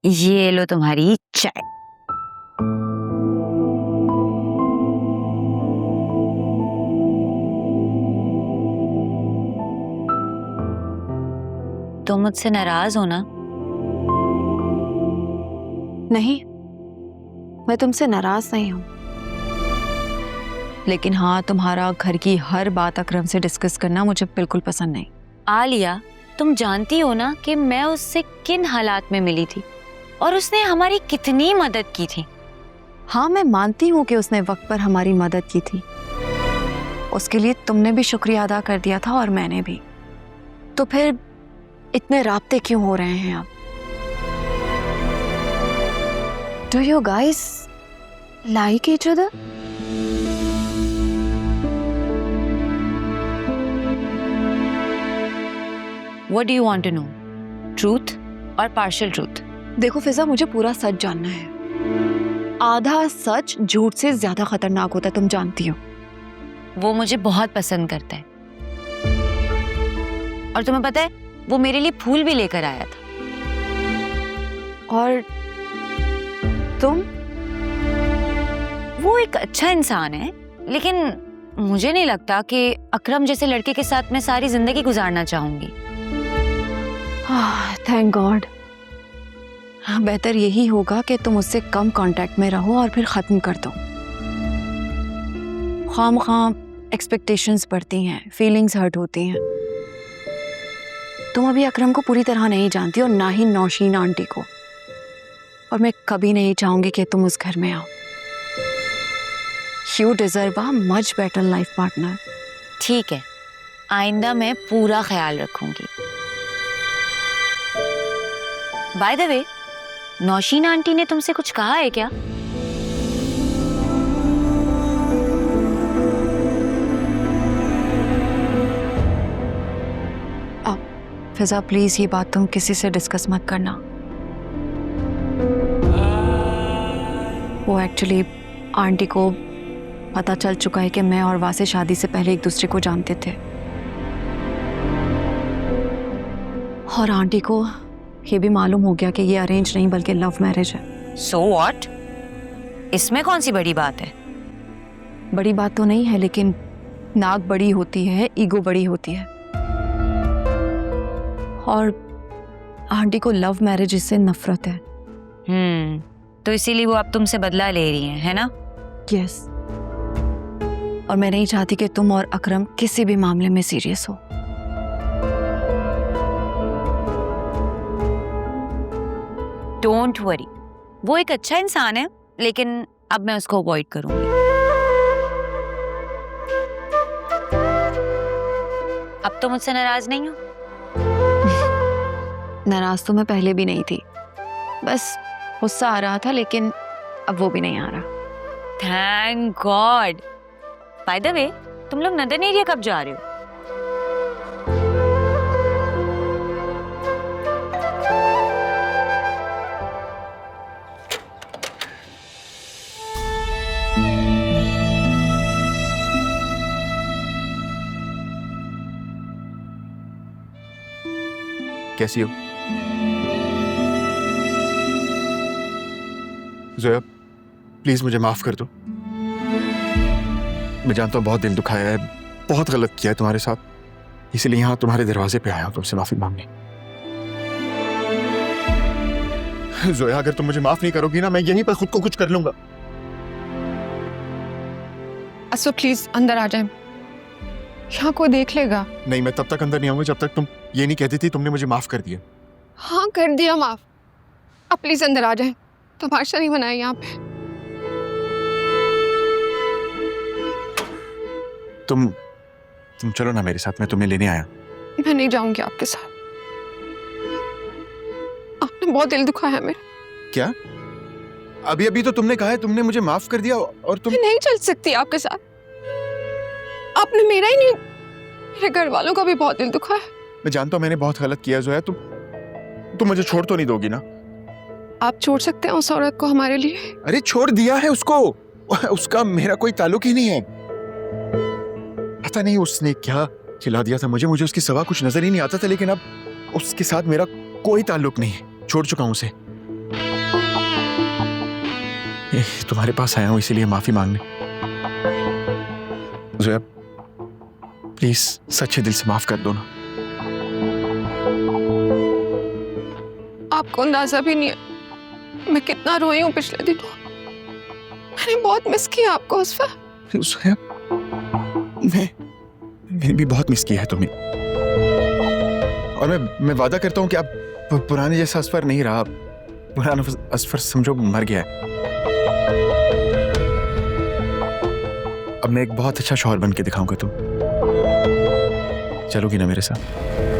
ये लो तुम्हारी चाय। तुम मुझसे नाराज हो ना? नहीं, मैं तुमसे नाराज नहीं हूं, लेकिन हाँ, तुम्हारा घर की हर बात अकरम से डिस्कस करना मुझे बिल्कुल पसंद नहीं। आलिया, तुम जानती हो ना कि मैं उससे किन हालात में मिली थी और उसने हमारी कितनी मदद की थी। हाँ, मैं मानती हूँ कि उसने वक्त पर हमारी मदद की थी। उसके लिए तुमने भी शुक्रिया अदा कर दिया था और मैंने भी। तो फिर इतने राब्ते क्यों हो रहे हैं अब? Do you guys like each other? What do you want to know? Truth और partial truth? देखो फिजा, मुझे पूरा सच जानना है। आधा सच झूठ से ज्यादा खतरनाक होता है, तुम जानती हो। वो मुझे बहुत पसंद करता है और तुम्हें पता है वो मेरे लिए फूल भी लेकर आया था। और तुम? वो एक अच्छा इंसान है, लेकिन मुझे नहीं लगता कि अकरम जैसे लड़के के साथ मैं सारी जिंदगी गुजारना चाहूंगी। Thank God. बेहतर यही होगा कि तुम उससे कम कांटेक्ट में रहो और फिर खत्म कर दो। खाम एक्सपेक्टेशंस बढ़ती हैं, फीलिंग्स हर्ट होती हैं। तुम अभी अकरम को पूरी तरह नहीं जानती और ना ही नौशीन आंटी को, और मैं कभी नहीं चाहूंगी कि तुम उस घर में आओ। You deserve a much better life partner. ठीक है, आइंदा मैं पूरा ख्याल रखूंगी। By the way, Naushin aunty ने तुमसे कुछ कहा है क्या? फिजा प्लीज ये बात तुम किसी से डिस्कस मत करना। वो एक्चुअली आंटी को पता चल चुका है कि मैं और वासे शादी से पहले एक दूसरे को जानते थे, और आंटी को ये भी मालूम हो गया कि ये अरेंज नहीं बल्कि लव मैरिज है। So what? इसमें कौन सी बड़ी बात है? बड़ी बात तो नहीं है, लेकिन नाक बड़ी होती है, ईगो बड़ी होती है, और आंटी को लव मैरिज से नफरत है। तो इसीलिए वो अब तुमसे बदला ले रही हैं, है ना? यस। और मैं नहीं चाहती कि तुम और अकरम किसी भी मामले में सीरियस हो। डोंट वरी, वो एक अच्छा इंसान है, लेकिन अब मैं उसको अवॉइड करूंगी। अब तो मुझसे नाराज नहीं हो? नाराज तो मैं पहले भी नहीं थी, बस गुस्सा आ रहा था, लेकिन अब वो भी नहीं आ रहा। Thank God. बाय द वे, तुम लोग नदन एरिया कब जा रहे हो? कैसी हो जोया? प्लीज मुझे माफ कर दो। मैं जानता हूँ बहुत दिल दुखाया है, बहुत गलत किया है तुम्हारे साथ, इसलिए यहाँ तुम्हारे दरवाजे पे आया हूँ तुमसे माफी मांगने। जोया, अगर तुम मुझे माफ नहीं करोगी ना, मैं यहीं पर खुद को कुछ कर लूंगा। असो प्लीज अंदर आ जाए, यहाँ कोई देख लेगा। नहीं, मैं तब तक अंदर नहीं आऊंगा जब तक तुम ये नहीं कहती थी तुमने मुझे माफ कर दिया। हाँ कर दिया माफ, अब प्लीज अंदर आ जाए, तमाशा नहीं बनाए यहाँ पे। तुम चलो ना मेरे साथ, मैं तुम्हें लेने आया। मैं नहीं जाऊंगी आपके साथ, आपने बहुत दिल दुखाया मेरा। क्या? अभी अभी तो तुमने कहा है तुमने मुझे माफ कर दिया, और तुम... मैं नहीं चल सकती आपके साथ। आपने मेरा ही नहीं, मेरे घर वालों का भी बहुत दिल दुखाया। मैं जानता हूँ मैंने बहुत गलत किया जोया, तुम मुझे छोड़ तो नहीं दोगी ना? आप छोड़ सकते हैं उस औरत को हमारे लिए? अरे छोड़ दिया है उसको, उसका मेरा कोई ताल्लुक ही नहीं है। पता नहीं उसने क्या खिला दिया था मुझे उसकी सिवा कुछ नजर ही नहीं आता था, लेकिन अब उसके साथ मेरा कोई ताल्लुक नहीं है, छोड़ चुका हूं उसे। तुम्हारे पास आया हूँ इसीलिए माफी मांगने। ज़ोया, प्लीज सच्चे दिल से माफ कर दो ना। आपको अंदाजा भी नहीं है मैं कितना रोई हूँ पिछले दिनों। मैंने बहुत मिस किया आपको उसफा। ज़ोया, मैंने भी बहुत मिस किया है तुम्हें, और मैं वादा करता हूँ कि अब पुराने जैसा असफर नहीं रहा। पुराना असफर समझो मर गया है। अब मैं एक बहुत अच्छा शौहर बन के दिखाऊंगा। तुम चलोगी ना मेरे साथ?